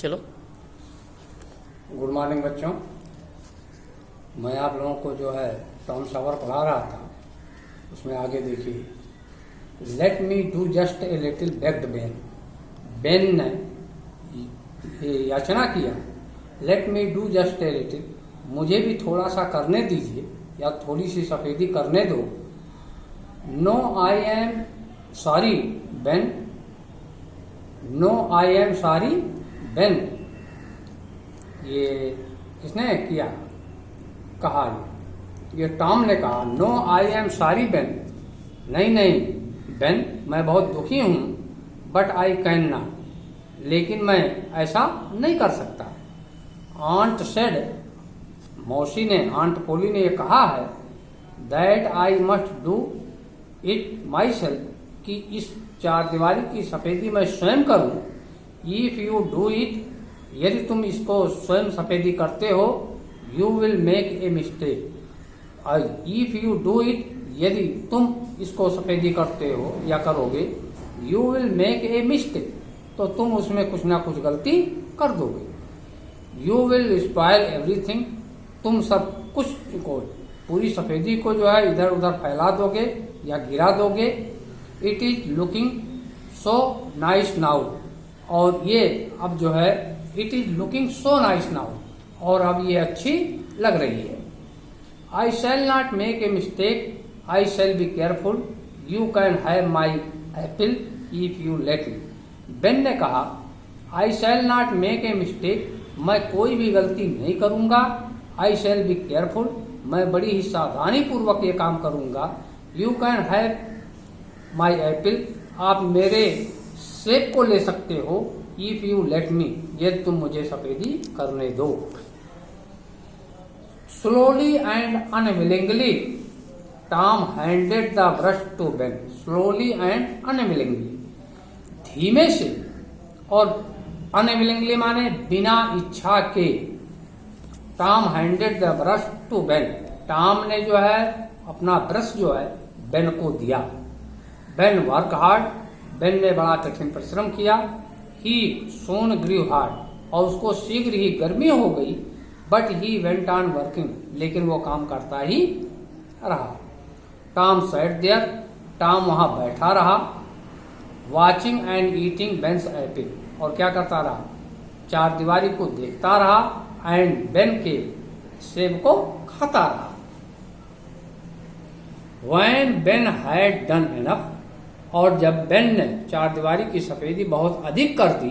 चलो। Good morning बच्चों। मैं आप लोगों को जो है टॉम सॉवर पढ़ा रहा था, उसमें आगे देखिए, let me do just a little bagged Ben. Ben ने याचना किया, let me do just a little, मुझे भी थोड़ा सा करने दीजिए या थोड़ी सी सफेदी करने दो। No I am sorry Ben, no I am sorry Ben. ये किसने किया, कहा ये टॉम ने कहा, no I am sorry Ben, नहीं नहीं बेन, मैं बहुत दुखी हूं, बट आई कैन नॉट, लेकिन मैं ऐसा नहीं कर सकता। आंट सेड, मौसी ने, आंट पोली ने ये कहा है, that I must do it my self, कि इस चारदीवारी की सफेदी मैं स्वयं करूं। इफ यू डू इट, यदि तुम इसको स्वयं सफेदी करते हो, you will make a mistake. If you do it, यदि तुम इसको सफेदी करते हो या करोगे, you will make a mistake, तो तुम उसमें कुछ ना कुछ गलती कर दोगे। यू विल स्पॉइल एवरीथिंग, तुम सब कुछ को, पूरी सफेदी को जो है इधर उधर फैला दोगे या गिरा दोगे। It is looking so nice now, और ये अब जो है it is looking so nice now, और अब ये अच्छी लग रही है। I shall not make a mistake, I shall be careful, you can have my apple if you let me. Ben ने कहा, I shall not make a mistake, मैं कोई भी गलती नहीं करूंगा। आई शैल बी केयरफुल, मैं बड़ी ही सावधानी पूर्वक ये काम करूंगा। You can have my Apple, आप मेरे सेब को ले सकते हो। इफ यू लेट मी, यदि तुम मुझे सफेदी करने दो। Slowly and unwillingly Tom handed the brush to Ben. Slowly and unwillingly, धीमे से और अनविलिंगली माने बिना इच्छा के। Tom handed the brush to Ben, Tom ने जो है अपना ब्रश जो है बेन को दिया। बेन वर्क हार्ड, बेन ने बड़ा कठिन परिश्रम किया। ही सोन ग्रीव हार्ड, और उसको शीघ्र ही गर्मी हो गई। But he went on working, लेकिन वो काम करता ही रहा। टॉम सैट देयर, टॉम वहां बैठा रहा। वॉचिंग एंड ईटिंग बेन्स एप्पल, और क्या करता रहा, चारदीवारी को देखता रहा एंड बेन के सेब को खाता रहा। When Ben had done enough, और जब बेन ने चारदीवारी की सफेदी बहुत अधिक कर दी,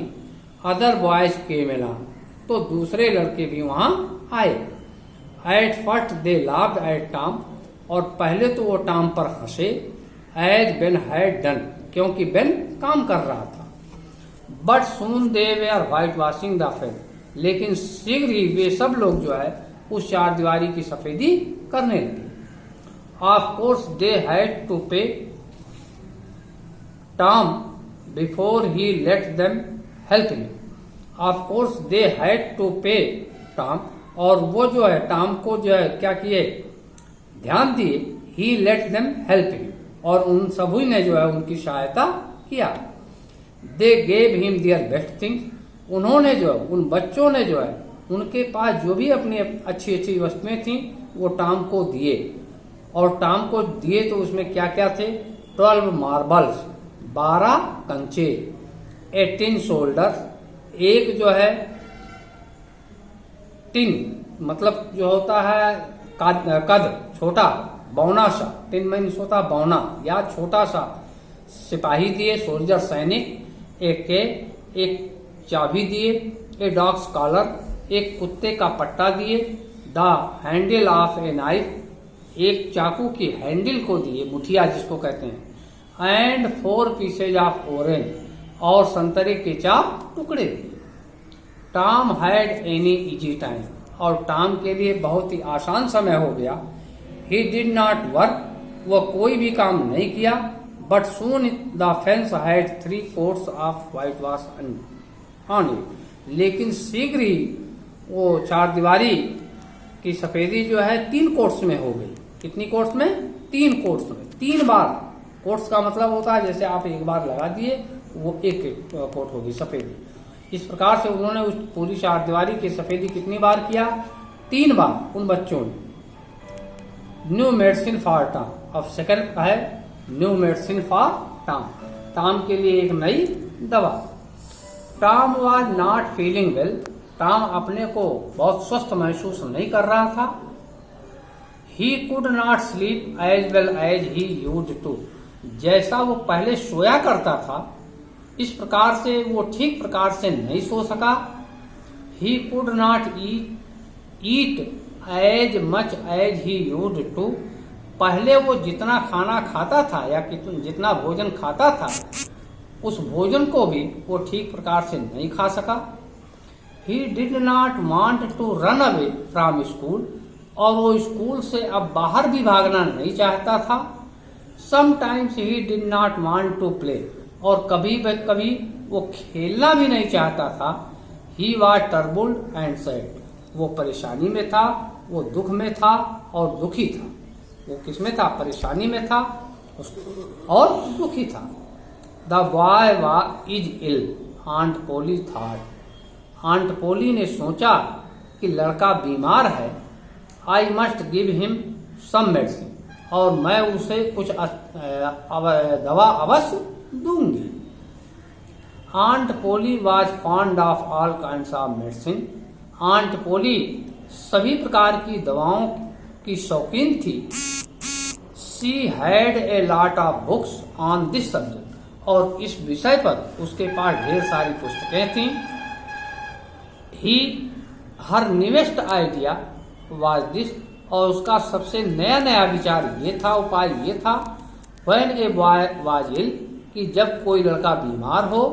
अदर बॉयज केम along, तो दूसरे लड़के भी वहां आए। At first they laughed at Tom, और पहले तो वो टॉम पर हंसे। एज बेन हैड डन, क्योंकि बेन काम कर रहा था। But soon they were white washing the fence, लेकिन शीघ्र ही वे सब लोग जो है उस चारदीवारी की सफेदी करने लगे। Of course they had to pay Tom before he let them help him. Of course they had to pay Tom, और वो जो है टॉम को जो है क्या किए, ध्यान दिए। He let them help him, और उन सभी ने जो है उनकी सहायता किया। They gave him their best things, उन्होंने जो है उन बच्चों ने जो है उनके पास जो भी अपनी अच्छी अच्छी वस्तुएं थी वो टॉम को दिए। और टॉम को दिए तो उसमें क्या क्या थे, 12 मार्बल्स, 12 कंचे, 18 शोल्डर, एक जो है टिन, मतलब जो होता है कद छोटा, बौना सा, टिन मीन्स होता बौना या छोटा सा, सिपाही दिए, सोल्जर सैनिक, एक चाबी दिए, ए डॉग्स कॉलर, एक कुत्ते का पट्टा दिए। The handle of a knife, एक चाकू की हैंडल को दिए, मुठिया जिसको कहते हैं। एंड 4 पीसेज ऑफ ऑरेंज, और संतरे के 4 टुकड़े दिए। Tom had any easy time, और टॉम के लिए बहुत ही आसान समय हो गया। ही डिड नॉट वर्क, वह कोई भी काम नहीं किया। But soon the fence had 3 quotes of white wash on it, लेकिन शीघ्र ही वो चारदीवारी की सफेदी जो है 3 कोट्स में हो गई। कितनी कोट्स में, 3 कोट्स में, 3 बार। कोट्स का मतलब होता है जैसे आप एक बार लगा दिए वो एक कोट होगी सफेदी। इस प्रकार से उन्होंने उस पूरी चारदीवारी की सफेदी कितनी बार किया? 3 बार उन बच्चों ने। न्यू मेडिसिन फॉर टॉम, अब सेकंड है new medicine for Tom, Tom के लिए एक नई दवा। Tom was not feeling well, Tom अपने को बहुत स्वस्थ महसूस नहीं कर रहा था। He could not sleep as well as he used to, जैसा वो पहले सोया करता था इस प्रकार से वो ठीक प्रकार से नहीं सो सका। He could not eat as much as he used to, पहले वो जितना खाना खाता था या जितना भोजन खाता था उस भोजन को भी वो ठीक प्रकार से नहीं खा सका। He did not want to run away from school, और वो स्कूल से अब बाहर भी भागना नहीं चाहता था। Sometimes he did not want to play, और कभी कभी वो खेलना भी नहीं चाहता था। He was troubled and sad, वो परेशानी में था, वो दुख में था और दुखी था। वो किसमें था? परेशानी में था और दुखी था। The boy is ill, aunt Polly thought, aunt Polly ने सोचा कि लड़का बीमार है। I must give him some medicine, और मैं उसे कुछ दवा अवश्य दूंगी। Aunt Polly was fond of all kinds of medicine, aunt Polly सभी प्रकार की दवाओं की शौकीन थी। She had a lot of books on this subject, और इस विषय पर उसके पास ढेर सारी पुस्तकें थीं। ही हर न्यूएस्ट आइडिया वाज दिस, और उसका सबसे नया नया विचार ये था, उपाय ये था। When a boy was ill, कि जब कोई लड़का बीमार हो,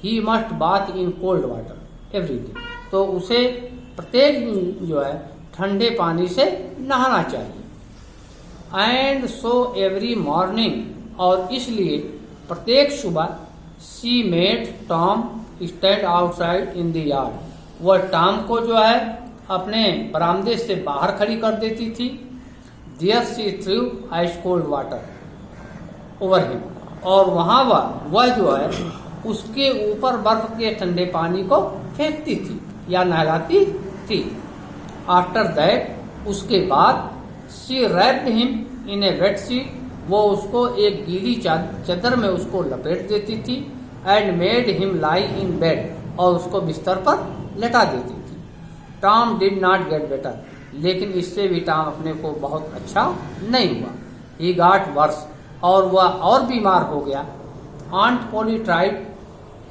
he must bath in cold water every day, तो उसे प्रत्येक जो है ठंडे पानी से नहाना चाहिए। एंड सो एवरी मॉर्निंग, और इसलिए प्रत्येक सुबह she made Tom stand outside in the yard, वह टॉम को जो है अपने बरामदे से बाहर खड़ी कर देती थी। There she threw ice cold water over him, और वहां वह जो है उसके ऊपर बर्फ के ठंडे पानी को फेंकती थी या नहलाती थी। आफ्टर दैट, उसके बाद she wrapped him in a wet sheet, वो उसको एक गीली चादर में उसको लपेट देती थी। And made him lie in bed, और उसको बिस्तर पर लेटा देती थी। Tom did not get better, लेकिन इससे भी टॉम अपने को बहुत अच्छा नहीं हुआ। ही गॉट वर्स, और वह और बीमार हो गया। Aunt Polly tried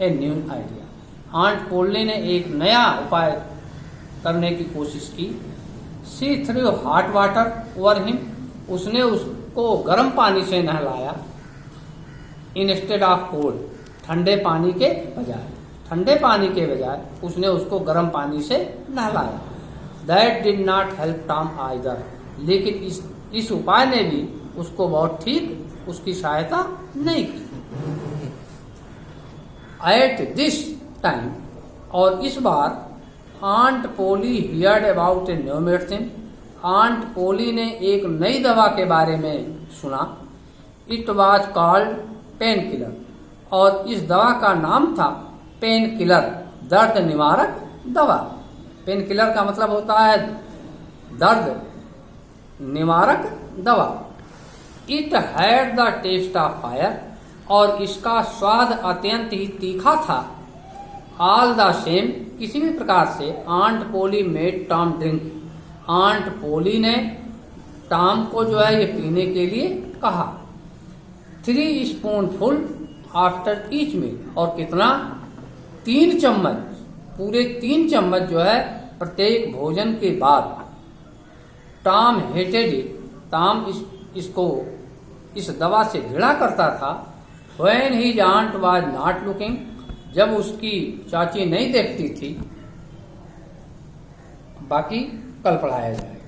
a new idea, aunt Polly ने एक नया उपाय करने की कोशिश की। She threw hot water over him, उसने उसको गर्म पानी से नहलाया। इंस्टेड ऑफ कोल्ड, ठंडे पानी के बजाय, ठंडे पानी के बजाय उसने उसको गर्म पानी से नहलाया। That did not help Tom either, लेकिन इस उपाय ने भी उसको बहुत ठीक उसकी सहायता नहीं की। एट दिस टाइम, और इस बार aunt Polly heard about a new medicine, aunt Polly ने एक नई दवा के बारे में सुना। It was called pain killer, और इस दवा का नाम था पेन किलर, दर्द निवारक दवा। पेन किलर का मतलब होता है दर्द निवारक दवा। It had the taste of fire, और इसका स्वाद अत्यंत ही तीखा था। ऑल द सेम, किसी भी प्रकार से आंट पोली made Tom drink, aunt Polly ने टॉम को जो है ये पीने के लिए कहा। 3 स्पूनफुल आफ्टर ईच मील, और कितना? 3 चम्मच, पूरे 3 चम्मच जो है प्रत्येक भोजन के बाद। टॉम हेटेड इट, टॉम इसको इस दवा से घृणा करता था। When his aunt was not looking, जब उसकी चाची नहीं देखती थी। बाकी कल पढ़ाया जाएगा।